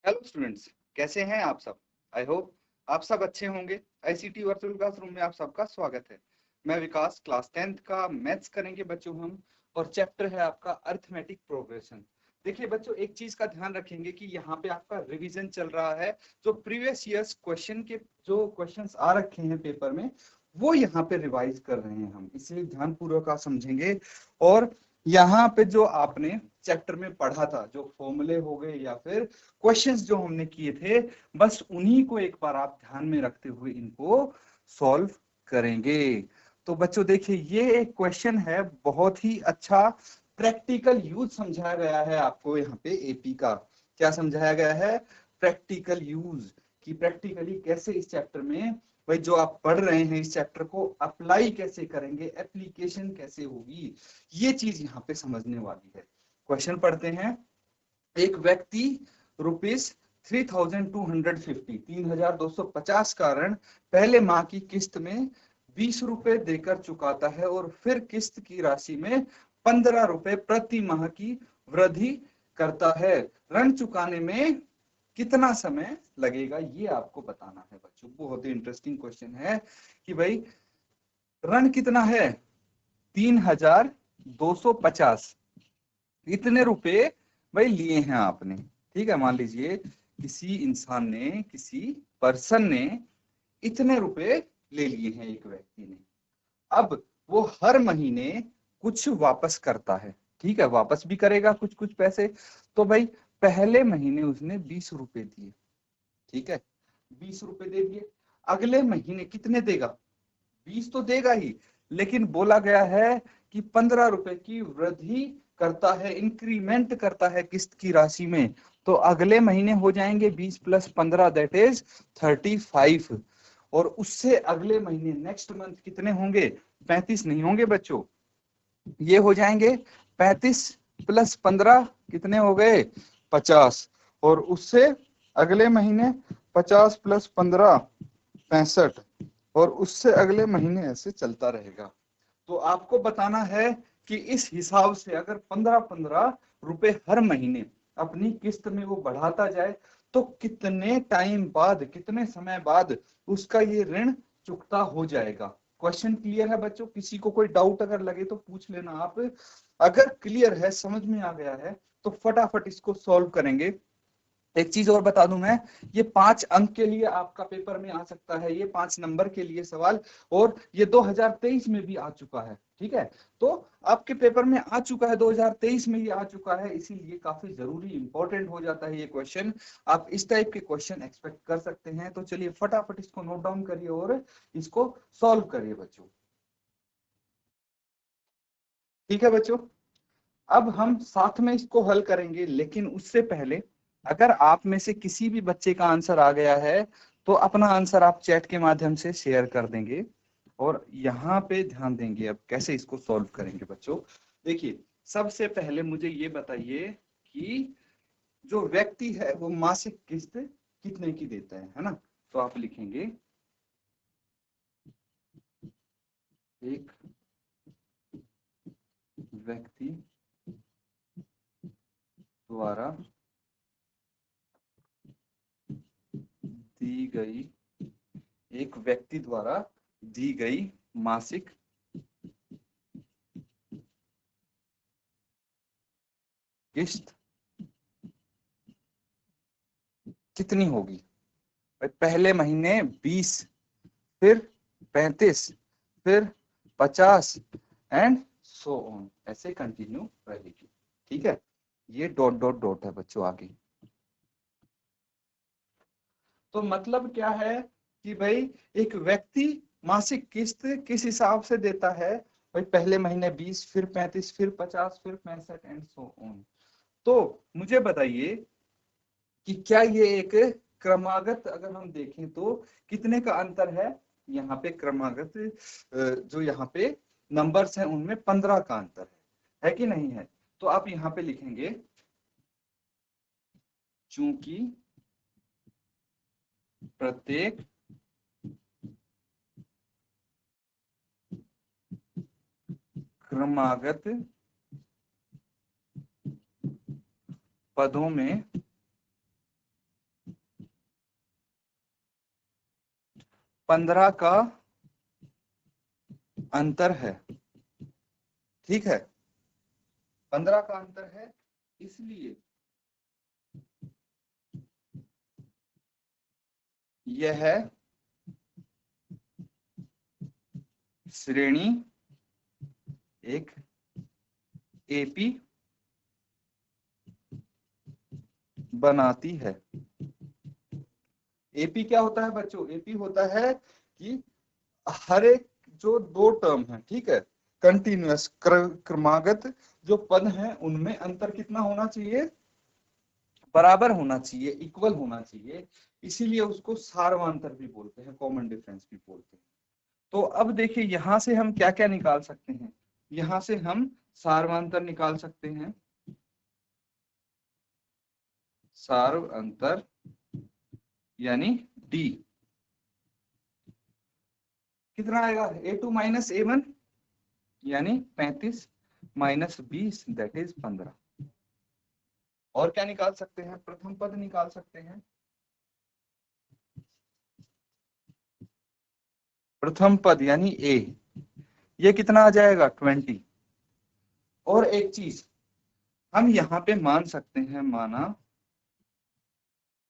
Hello students, कैसे हैं आप सब। आई होप आप सब अच्छे होंगे। आईसीटी वर्चुअल क्लासरूम में आप सबका स्वागत है। मैं विकास, क्लास 10th का मैथ्स करेंगे बच्चों हम, और चैप्टर है आपका अर्थमेटिक प्रोग्रेशन। देखिए बच्चों, एक चीज का ध्यान रखेंगे कि यहाँ पे आपका रिवीजन चल रहा है। जो प्रीवियस ईयर्स क्वेश्चन के जो क्वेश्चंस आ रखे हैं पेपर में, वो यहाँ पे रिवाइज कर रहे हैं हम, इसलिए ध्यान पूर्वक आप समझेंगे। और यहाँ पे जो आपने चैप्टर में पढ़ा था, जो फॉर्मूले हो गए या फिर क्वेश्चंस जो हमने किए थे, बस उन्हीं को एक बार आप ध्यान में रखते हुए इनको सॉल्व करेंगे। तो बच्चों देखिए, ये एक क्वेश्चन है, बहुत ही अच्छा प्रैक्टिकल यूज समझाया गया है आपको यहाँ पे एपी का। क्या समझाया गया है? प्रैक्टिकल यूज, कि प्रैक्टिकली कैसे इस चैप्टर में भाई जो आप पढ़ रहे हैं इस चैप्टर को अप्लाई कैसे करेंगे, एप्लीकेशन कैसे होगी, ये चीज यहाँ पे समझने वाली है। क्वेश्चन पढ़ते हैं। एक व्यक्ति रुपीज 3250 3250 का ऋण पहले माह की किस्त में 20 रुपए देकर चुकाता है और फिर किस्त की राशि में 15 रुपए प्रति माह की वृद्धि करता है। ऋण चुकाने में कितना समय लगेगा, ये आपको बताना है बच्चों। बहुत ही इंटरेस्टिंग क्वेश्चन है कि भाई ऋण कितना है, 3250, इतने रुपए भाई लिए हैं आपने। ठीक है, मान लीजिए किसी इंसान ने, किसी पर्सन ने इतने रुपए ले लिए हैं एक व्यक्ति ने। अब वो हर महीने कुछ वापस करता है। ठीक है, वापस भी करेगा कुछ कुछ पैसे। तो भाई पहले महीने उसने 20 रुपए दिए। ठीक है, 20 रुपए दे दिए। अगले महीने कितने देगा? 20 तो देगा ही, लेकिन बोला गया है कि 15 रुपए की वृद्धि करता है, इंक्रीमेंट करता है किस्त की राशि में। तो अगले महीने हो जाएंगे 20 प्लस 15 दैट इज 35। और उससे अगले महीने नेक्स्ट मंथ कितने होंगे? 35 नहीं होंगे बच्चों, ये हो जाएंगे 35 प्लस 15 कितने हो गए? 50। और उससे अगले महीने 50 प्लस 15 65। और उससे अगले महीने ऐसे चलता रहेगा। तो आपको बताना है कि इस हिसाब से अगर 15-15 रुपए हर महीने अपनी किस्त में वो बढ़ाता जाए, तो कितने टाइम बाद, कितने समय बाद उसका ये ऋण चुकता हो जाएगा। क्वेश्चन क्लियर है बच्चों? किसी को कोई डाउट अगर लगे तो पूछ लेना आप। अगर क्लियर है, समझ में आ गया है, तो फटाफट इसको सॉल्व करेंगे। एक चीज और बता दूं मैं, ये 5 अंक के लिए आपका पेपर में आ सकता है, ये 5 नंबर के लिए सवाल। और ये 2023 में भी आ चुका है। ठीक है, तो आपके पेपर में आ चुका है, 2023 में ये आ चुका है, इसीलिए काफी जरूरी इंपॉर्टेंट हो जाता है ये क्वेश्चन। आप इस टाइप के क्वेश्चन एक्सपेक्ट कर सकते हैं। तो चलिए फटाफट इसको नोट डाउन करिए और इसको सॉल्व करिए बच्चों। ठीक है बच्चों, अब हम साथ में इसको हल करेंगे, लेकिन उससे पहले अगर आप में से किसी भी बच्चे का आंसर आ गया है, तो अपना आंसर आप चैट के माध्यम से शेयर कर देंगे। और यहाँ पे ध्यान देंगे अब कैसे इसको सॉल्व करेंगे बच्चों। देखिए, सबसे पहले मुझे ये बताइए कि जो व्यक्ति है वो मासिक किस्त कितने की देता है ना। तो आप लिखेंगे एक व्यक्ति द्वारा दी गई, एक व्यक्ति द्वारा दी गई मासिक किस्त कितनी होगी। पहले महीने 20, फिर 35, फिर 50 एंड सो ऑन, ऐसे कंटिन्यू रहेगी। ठीक है, ये डॉट डॉट डॉट है बच्चों आगे। तो मतलब क्या है कि भाई एक व्यक्ति मासिक किस्त किस हिसाब से देता है? भाई पहले महीने 20, फिर 35, फिर 50, फिर 65 एंड सो ऑन। तो मुझे बताइए कि क्या ये एक क्रमागत, अगर हम देखें तो कितने का अंतर है? यहाँ पे क्रमागत जो यहाँ पे नंबर्स हैं उनमें 15 का अंतर है कि नहीं है? तो आप यहाँ पे लिखेंगे चूंकि प्रत्येक क्रमागत पदों में 15 का अंतर है, ठीक है, 15 का अंतर है, इसलिए यह श्रेणी एक एपी बनाती है। एपी क्या होता है बच्चों? एपी होता है कि हर एक जो दो टर्म है, ठीक है, कंटिन्यूअस क्रमागत जो पद हैं उनमें अंतर कितना होना चाहिए? बराबर होना चाहिए, इक्वल होना चाहिए, इसीलिए उसको सार्वंतर भी बोलते हैं, कॉमन डिफरेंस भी बोलते हैं। तो अब देखिए यहां से हम क्या क्या निकाल सकते हैं, यहां से हम सार्वंतर निकाल सकते हैं, सार्वंतर यानी डी कितना आएगा? A2 माइनस A1 यानी 35 माइनस 20 दैट इज 15। और क्या निकाल सकते हैं? प्रथम पद निकाल सकते हैं, प्रथम पद यानी A, ये कितना आ जाएगा? 20। और एक चीज हम यहाँ पे मान सकते हैं, माना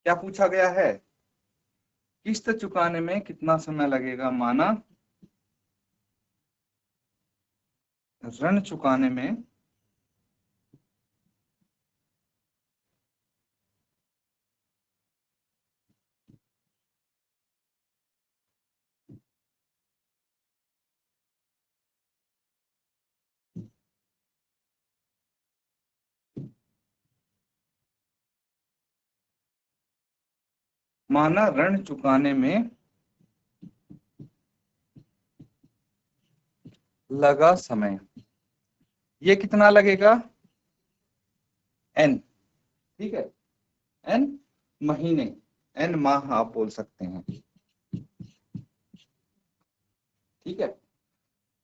क्या पूछा गया है? किस्त चुकाने में कितना समय लगेगा? माना ऋण चुकाने में माना ऋण चुकाने में लगा समय, ये कितना लगेगा? n, ठीक है, n महीने, n माह आप बोल सकते हैं, ठीक है।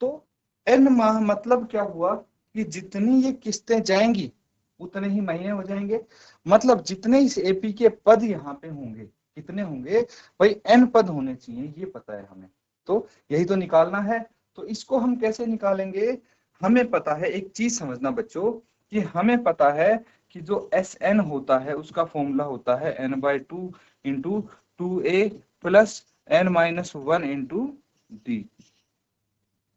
तो n माह मतलब क्या हुआ कि जितनी ये किस्तें जाएंगी उतने ही महीने हो जाएंगे, मतलब जितने इस एपी के पद यहाँ पे होंगे कितने होंगे भाई? n पद होने चाहिए, ये पता है हमें, तो यही तो निकालना है। तो इसको हम कैसे निकालेंगे? हमें पता है, एक चीज समझना बच्चों, कि हमें पता है कि जो Sn होता है उसका फॉर्मूला होता है n/2 into 2a plus n-1 into D,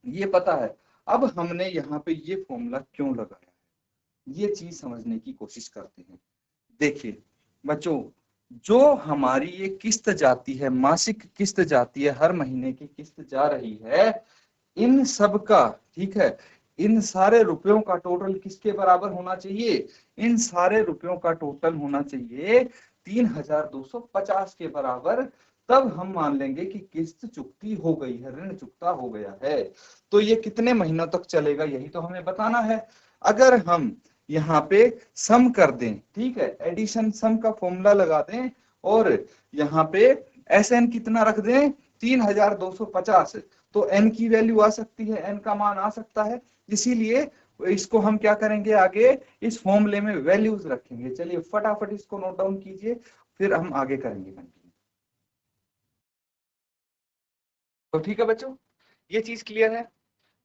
ये पता है। अब हमने यहाँ पे ये फॉर्मूला क्यों लगाया, ये चीज समझने की कोशिश करते हैं। देखिए बच्चों, जो हमारी ये किस्त जाती है, मासिक किस्त जाती है, हर महीने की किस्त जा रही है, इन सब का, ठीक है, इन सारे रुपयों का टोटल किसके बराबर होना चाहिए? इन सारे रुपयों का टोटल होना चाहिए 3250 के बराबर, तब हम मान लेंगे कि किस्त चुकती हो गई है, ऋण चुकता हो गया है। तो ये कितने महीनों तक चलेगा, यही तो हमें बताना है। अगर हम यहाँ पे सम कर दें, ठीक है, एडिशन सम का फॉर्मूला लगा दें और यहाँ पे Sn कितना रख दें? 3250, तो n की वैल्यू आ सकती है, n का मान आ सकता है, इसीलिए इसको हम क्या करेंगे? आगे इस फॉर्मूले में वैल्यूज रखेंगे। चलिए फटाफट इसको नोट डाउन कीजिए, फिर हम आगे करेंगे कंटिन्यू। तो ठीक है बच्चों, ये चीज क्लियर है,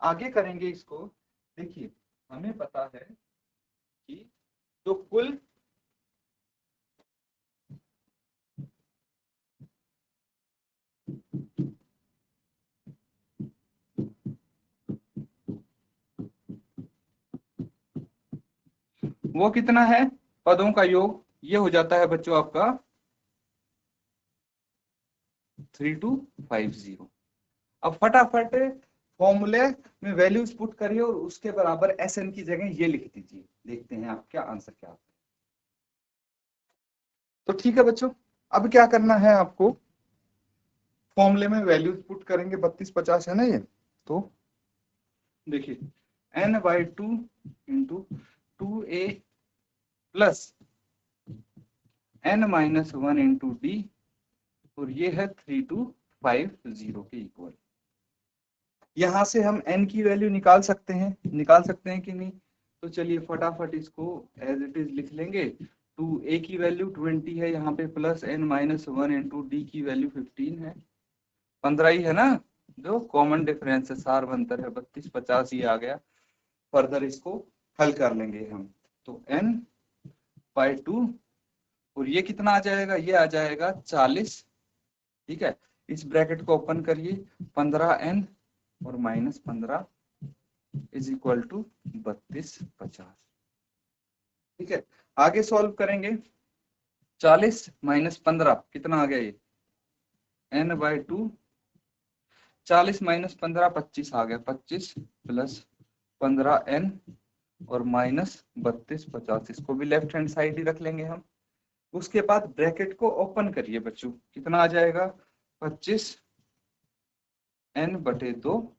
आगे करेंगे इसको। देखिए हमें पता है कि जो कुल वो कितना है? पदों का योग, ये हो जाता है बच्चों आपका 3250। अब फटाफट फॉर्मूले में वैल्यूज पुट करिए और उसके बराबर Sn की जगह ये लिख दीजिए, देखते हैं आप क्या आंसर क्या आता है। तो ठीक है बच्चों, अब क्या करना है आपको? फॉर्मूले में वैल्यूज पुट करेंगे, 3250 है ना ये, तो देखिए n/2 into 2a plus n-1 into D, और ये है 3250 के इक्वल। यहां से हम n की वैल्यू निकाल सकते हैं कि नहीं? तो चलिए फटाफट इसको एज इट इज लिख लेंगे। 2a की वैल्यू 20 है यहाँ पे, प्लस n-1 इंटू डी की वैल्यू 15 है। 15 ही है ना, जो कॉमन डिफरेंस है, सार्वंतर है 32 50 ही आ गया। फर्दर इसको हल कर लेंगे हम, तो n/2 और ये कितना आ जाएगा, ये आ जाएगा 40। ठीक है, इस ब्रैकेट को ओपन करिए, 15n और -15 इज इक्वल टू 32 50। ठीक है, आगे सॉल्व करेंगे। 40 - 15 कितना आ गया, ये n/2। 40 - 15 25 आ गया, 25 + 15n और -32 50, इसको भी लेफ्ट हैंड साइड ही रख लेंगे हम। उसके बाद ब्रैकेट को ओपन करिए बच्चों, कितना आ जाएगा, 25n/2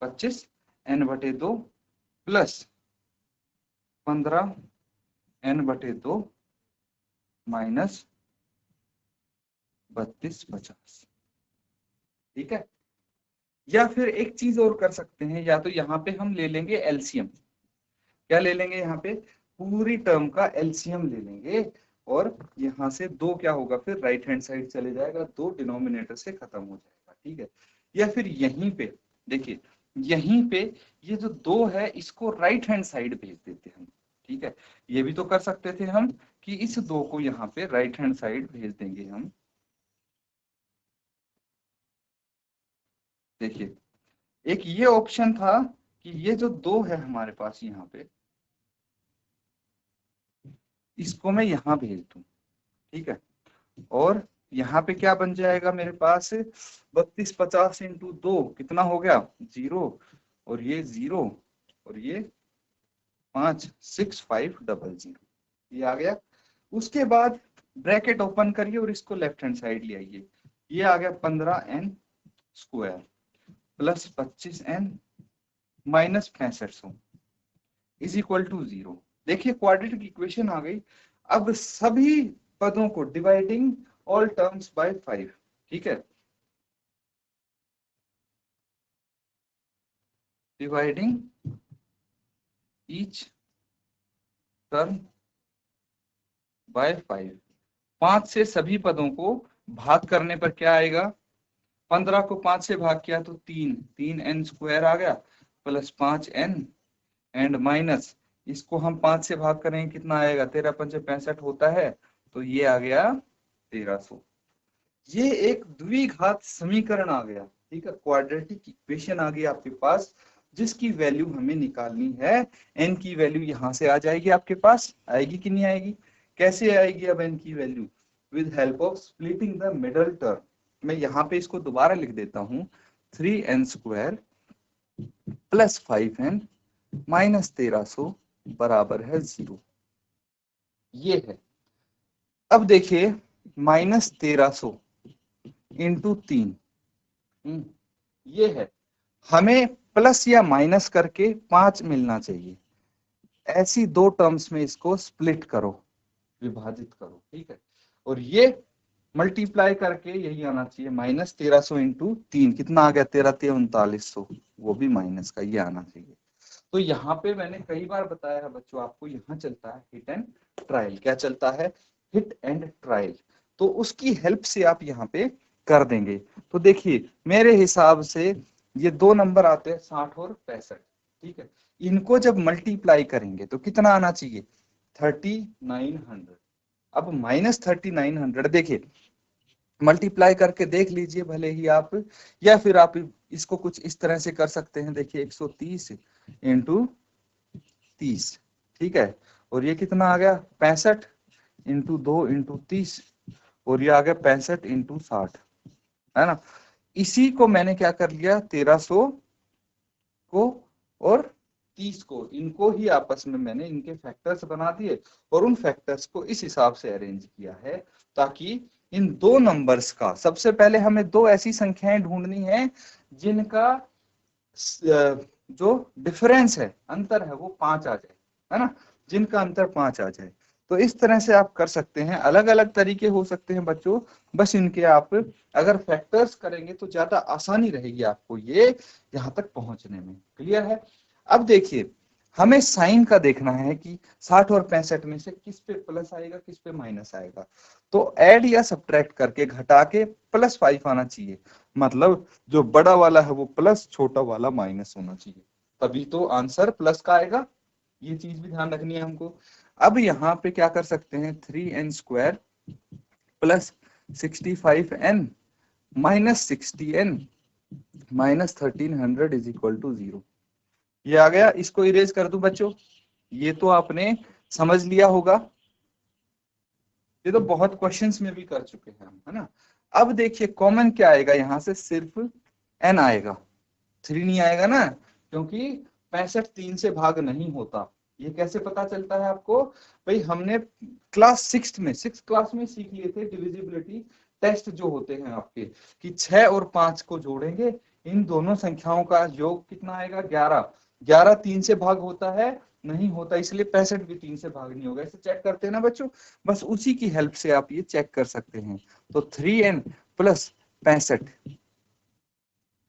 25n/2 plus 15n/2 minus 32 50। ठीक है, या फिर एक चीज और कर सकते हैं, या तो यहाँ पे हम ले लेंगे एलसीएम। क्या ले लेंगे, यहाँ पे पूरी टर्म का एलसीएम ले लेंगे, और यहाँ से 2 क्या होगा, फिर राइट हैंड साइड चले जाएगा, 2 डिनोमिनेटर से खत्म हो जाएगा। ठीक है, या फिर यहीं पे देखिए, यहीं पे ये जो 2 है इसको राइट हैंड साइड भेज देते हैं हम। ठीक है, ये भी तो कर सकते थे हम, कि इस 2 को यहाँ पे राइट हैंड साइड भेज देंगे हम। देखिए, एक ये ऑप्शन था कि ये जो 2 है हमारे पास यहाँ पे, इसको मैं यहाँ भेज दूं। ठीक है, और यहाँ पे क्या बन जाएगा मेरे पास, 32 50 × 2 कितना हो गया, 0, और ये 0, और ये 5 6 5 0 0, ये आ गया। उसके बाद ब्रैकेट ओपन करिए और इसको लेफ्ट हैंड साइड ले आइए, ये आ गया 15n² plus 25n minus 6500 is equal to 0। देखिए, क्वाड्रेटिक इक्वेशन आ गई। अब सभी पदों को डिवाइडिंग ऑल टर्म्स बाय 5। ठीक है, डिवाइडिंग ईच टर्म बाय 5। 5 से सभी पदों को भाग करने पर क्या आएगा, 15 को 5 से भाग किया तो 3n² आ गया, प्लस 5n एंड माइनस, इसको हम 5 से भाग करेंगे कितना आएगा, 13 × 5 = 65 होता है, तो ये आ गया 1300। ये एक द्विघात समीकरण आ गया। ठीक है, क्वाड्रेटिक इक्वेशन आ गई आपके पास, जिसकी वैल्यू हमें निकालनी है। n की वैल्यू यहां से आ जाएगी, आपके पास आएगी कि नहीं आएगी, कैसे आएगी अब n की value, with help of splitting the middle term. मैं यहाँ पे इसको दोबारा लिख देता हूँ, 3n² प्लस 5n माइनस 1300 बराबर है 0। ये है, अब देखिए -1300 × 3, ये है, हमें प्लस या माइनस करके 5 मिलना चाहिए। ऐसी 2 टर्म्स में इसको स्प्लिट करो, विभाजित करो। ठीक है, और ये मल्टीप्लाई करके यही आना चाहिए, -1300 × 3 कितना आ गया, 13 × 3 = 3900, वो भी माइनस का ये आना चाहिए। तो यहाँ पे मैंने कई बार बताया है बच्चों आपको, यहाँ चलता है हिट एंड ट्रायल। क्या चलता है, हिट एंड ट्रायल। तो उसकी हेल्प से आप यहाँ पे कर देंगे। तो देखिए, मेरे हिसाब से ये 2 नंबर आते हैं 60 और 65। ठीक है, इनको जब मल्टीप्लाई करेंगे तो कितना आना चाहिए, 3900। अब -3900 देखिए, मल्टीप्लाई करके देख लीजिए भले ही आप, या फिर आप इसको कुछ इस तरह से कर सकते हैं। देखिए, 130 × 30। ठीक है, और ये कितना आ गया, 65 × 2 × 30, और ये आ गया 65 × 60, है ना। इसी को मैंने क्या कर लिया, 1300 को और 30 को, इनको ही आपस में मैंने इनके फैक्टर्स बना दिए, और उन फैक्टर्स को इस हिसाब से अरेंज किया है, ताकि इन 2 नंबर्स का, सबसे पहले हमें 2 ऐसी संख्याएं ढूंढनी है जिनका जो डिफरेंस है, अंतर है, वो 5 आ जाए, है ना, जिनका अंतर 5 आ जाए। तो इस तरह से आप कर सकते हैं, अलग अलग तरीके हो सकते हैं बच्चों, बस इनके आप अगर फैक्टर्स करेंगे तो ज्यादा आसानी रहेगी आपको ये यहाँ तक पहुंचने में। क्लियर है। अब देखिए, हमें साइन का देखना है कि 60 और 65 में से किस पे प्लस आएगा किस पे माइनस आएगा। तो ऐड या सब्ट्रैक्ट करके घटा के +5 आना चाहिए, मतलब जो बड़ा वाला है वो प्लस, छोटा वाला माइनस होना चाहिए, तभी तो आंसर प्लस का आएगा। ये चीज भी ध्यान रखनी है हमको। अब यहाँ पे क्या कर सकते हैं, 3n² plus 65n minus 60n minus 1300 is equal to 0। ये आ गया, इसको इरेज कर दूं बच्चों? ये तो आपने समझ लिया होगा, ये तो बहुत क्वेश्चंस में भी कर चुके हैं हम, है ना। अब देखिए कॉमन क्या आएगा यहाँ से, सिर्फ n आएगा, 3 नहीं आएगा ना, क्योंकि 65 3 से भाग नहीं होता। ये कैसे पता चलता है आपको? भाई हमने क्लास 6 क्लास में सीख लिए थे डिविजिबिलिटी टेस्ट जो होते हैं आपके, कि 6 और 5 को जोड़ेंगे, इन दोनों संख्याओं का योग कितना आएगा, 11। 11 3 से भाग होता है? नहीं होता, इसलिए 65 भी 3 से भाग नहीं होगा। इसे चेक करते हैं ना बच्चों, बस उसी की हेल्प से आप ये चेक कर सकते हैं। तो 3n प्लस 65,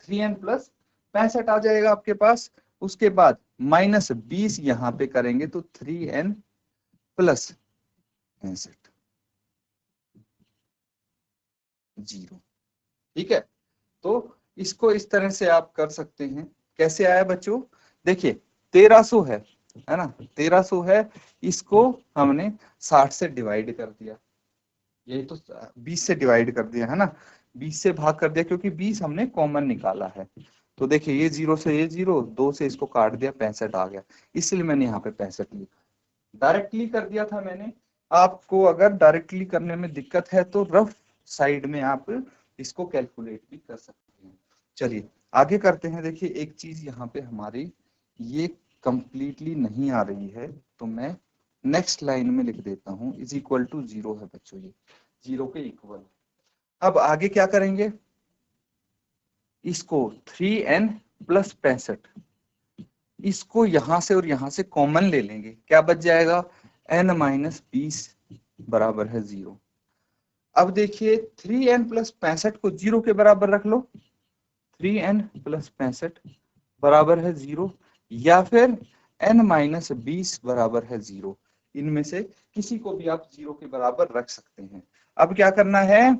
3n प्लस 65 आ जाएगा आपके पास। उसके बाद माइनस 20 यहाँ पे करेंगे तो 3n प्लस 65 0। ठीक है, तो इसको इस तरह से आप कर सकते हैं। कैसे आया बच्चों? देखिए 1300 है ना, 1300 है, इसको हमने 60 से डिवाइड कर दिया, यही तो 20 से डिवाइड कर दिया है ना, 20 से भाग कर दिया, क्योंकि 20 हमने कॉमन निकाला है। तो देखिए ये 0 से ये 0, 2 से इसको काट दिया, 65 आ गया, इसलिए मैंने यहाँ पे 65 लिखा। डायरेक्टली कर दिया था मैंने। आपको अगर डायरेक्टली करने में दिक्कत है तो रफ साइड में आप इसको कैलकुलेट भी कर सकते हैं। चलिए आगे करते हैं। देखिए एक चीज यहाँ पे हमारी ये कंप्लीटली नहीं आ रही है, तो मैं नेक्स्ट लाइन में लिख देता हूँ, इज इक्वल टू 0 है बच्चों, ये 0 के इक्वल। अब आगे क्या करेंगे, इसको 3n प्लस 65, इसको यहां से और यहां से कॉमन ले लेंगे, क्या बच जाएगा, n माइनस 20 बराबर है 0। अब देखिए 3n प्लस 65 को 0 के बराबर रख लो, 3n प्लस 65 बराबर है 0, या फिर n माइनस 20 बराबर है 0। इनमें से किसी को भी आप 0 के बराबर रख सकते हैं। अब क्या करना है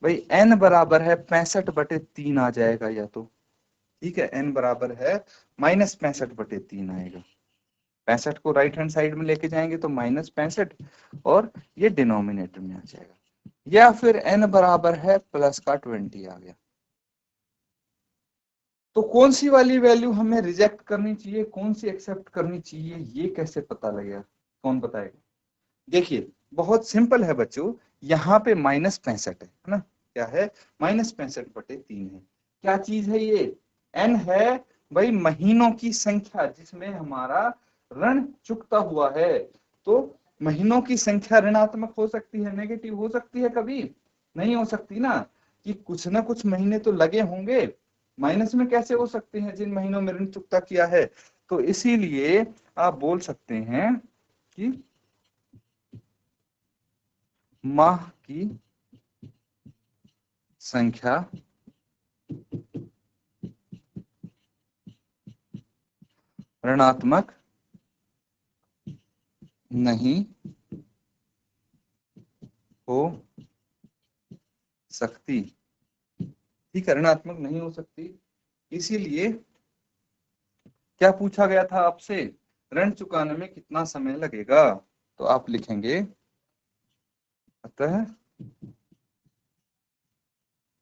भाई, n बराबर है 65/3 आ जाएगा, या तो ठीक है n बराबर है माइनस 65/3 आएगा। 65 को राइट हैंड साइड में लेके जाएंगे तो माइनस 65, और ये डिनोमिनेटर में आ जाएगा, या फिर n बराबर है प्लस का 20 आ गया। तो कौन सी वाली वैल्यू हमें रिजेक्ट करनी चाहिए, कौन सी एक्सेप्ट करनी चाहिए, ये कैसे पता लगेगा, कौन बताएगा? देखिए बहुत सिंपल है बच्चों, यहाँ पे माइनस 65 है ना, क्या है, माइनस 65/3 है। क्या चीज है ये, n है भाई महीनों की संख्या जिसमें हमारा ऋण चुकता हुआ है। तो महीनों की संख्या ऋणात्मक हो सकती है, नेगेटिव हो सकती है, कभी नहीं हो सकती ना, कि कुछ ना कुछ महीने तो लगे होंगे, माइनस में कैसे हो सकते हैं जिन महीनों में ऋण चुकता किया है। तो इसीलिए आप बोल सकते हैं कि माह की संख्या ऋणात्मक नहीं हो सकती, ठीक है, ऋणात्मक नहीं हो सकती। इसीलिए क्या पूछा गया था आपसे, ऋण चुकाने में कितना समय लगेगा, तो आप लिखेंगे अतः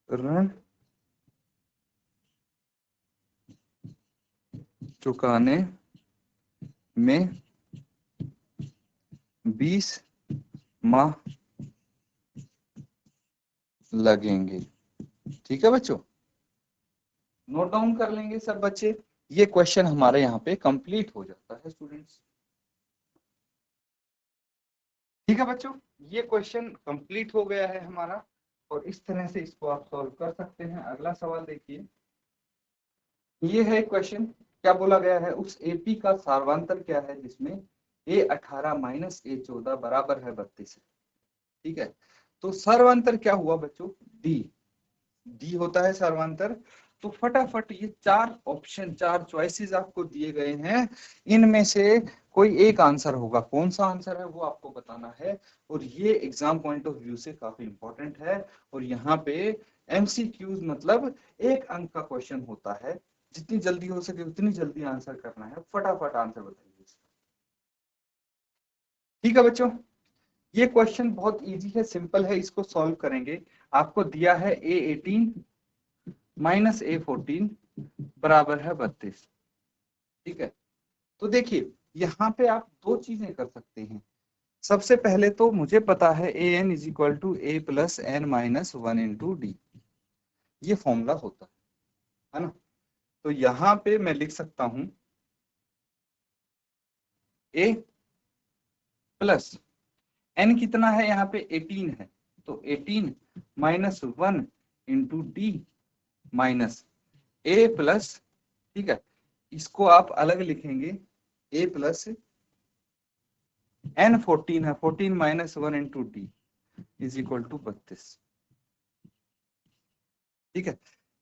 ऋण चुकाने में 20 माह लगेंगे। ठीक है बच्चों, नोट डाउन कर लेंगे सब बच्चे। ये क्वेश्चन हमारे यहाँ पे कंप्लीट हो जाता है स्टूडेंट्स। ठीक है बच्चों, ये क्वेश्चन कंप्लीट हो गया है हमारा, और इस तरह से इसको आप सॉल्व कर सकते हैं। अगला सवाल देखिए, ये है क्वेश्चन, क्या बोला गया है, उस एपी का सार्वंतर क्या है जिसमें a18 माइनस a14 बराबर है 32। ठीक है, तो सार्वंतर क्या हुआ बच्चों, डी, डी होता है सार्वंतर। तो फटाफट ये 4 ऑप्शन, 4 चॉइसेस आपको दिए गए हैं, इनमें से कोई एक आंसर होगा। कौन सा आंसर है वो आपको बताना है, और ये एग्जाम पॉइंट ऑफ व्यू से काफी इंपॉर्टेंट है। और यहाँ पे एमसीक्यूज मतलब 1 अंक का क्वेश्चन होता है, जितनी जल्दी हो सके उतनी जल्दी आंसर करना है, फटाफट आंसर बताइए इसका। ठीक है बच्चों, ये क्वेश्चन बहुत इजी है, सिंपल है, इसको सॉल्व करेंगे। आपको दिया है A18 माइनस A14 बराबर है 32। ठीक है, तो देखिए यहाँ पे आप 2 चीजें कर सकते हैं। सबसे पहले तो मुझे पता है an is equal to a plus N minus 1 into D, ये फॉर्मूला होता है ना। तो यहाँ पे मैं लिख सकता हूं a प्लस n कितना है, यहाँ पे 18 है, तो 18 minus 1 into D minus a plus, ठीक है, इसको आप अलग लिखेंगे, a प्लस n 14 है, 14 minus 1 into D is equal to 32। ठीक है,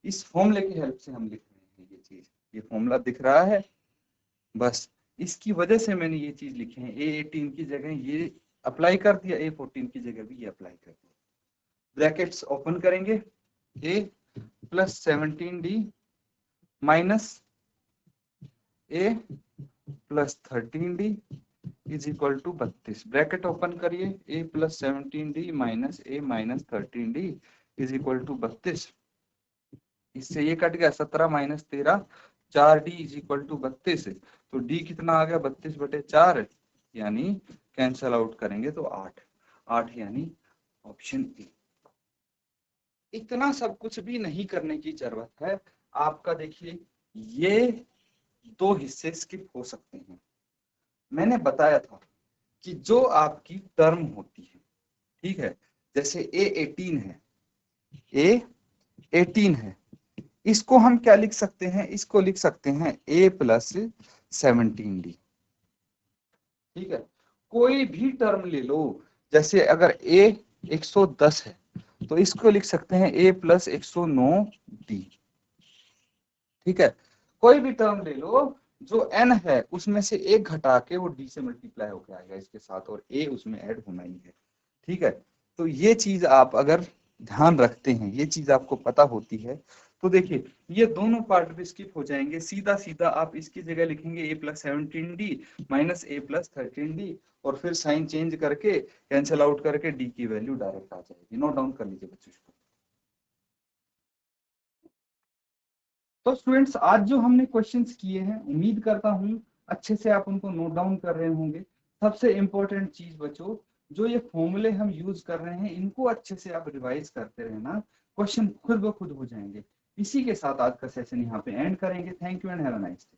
इस फॉर्मूले की हेल्प से हम लिख रहे हैं ये चीज, ये फॉर्मूला दिख रहा है, बस इसकी वजह से मैंने ये चीज लिखी है। A18 की जगह ये अप्लाई कर दिया, A14 की जगह भी ये अप्लाई कर दिया। ब्रैकेट्स ओपन करेंगे, a plus 17d minus a plus 13d is equal to 32। Bracket open करिए, a plus 17d minus a minus 13d is equal to 32। इससे ये कट गया, 17 minus 13 4d is equal to 32। तो d कितना आ गया, 32/4, यानी cancel out करेंगे तो 8 यानी ऑप्शन ए। इतना सब कुछ भी नहीं करने की जरूरत है आपका। देखिए ये 2 हिस्से स्किप हो सकते हैं। मैंने बताया था कि जो आपकी टर्म होती है, ठीक है, जैसे A18 है, A18 है, इसको हम क्या लिख सकते हैं, इसको लिख सकते हैं a प्लस 17d। ठीक है, कोई भी टर्म ले लो, जैसे अगर a 110 है तो इसको लिख सकते हैं a प्लस 109d। ठीक है, कोई भी टर्म ले लो, जो n है उसमें से एक घटा के वो d से मल्टीप्लाई होकर आएगा इसके साथ, और a उसमें ऐड होना ही है। ठीक है, तो ये चीज आप अगर ध्यान रखते हैं, ये चीज आपको पता होती है, तो देखिए ये दोनों पार्ट भी स्किप हो जाएंगे। सीधा सीधा आप इसकी जगह लिखेंगे a plus 17d minus a plus 13d, और फिर साइन चेंज करके कैंसिल आउट करके d की वैल्यू डायरेक्ट आ जाएगी। नोट डाउन कर लीजिए बच्चों इसको। तो स्टूडेंट्स आज जो हमने क्वेश्चंस किए हैं, उम्मीद करता हूं अच्छे से आप उनको नोट डाउन कर रहे होंगे। सबसे इंपॉर्टेंट चीज बच्चों, जो ये फॉर्मूले हम यूज कर रहे हैं, इनको अच्छे से आप रिवाइज करते रहना, क्वेश्चन खुद ब खुद हो जाएंगे। इसी के साथ आज का सेशन यहाँ पे एंड करेंगे। Thank you and have a nice day.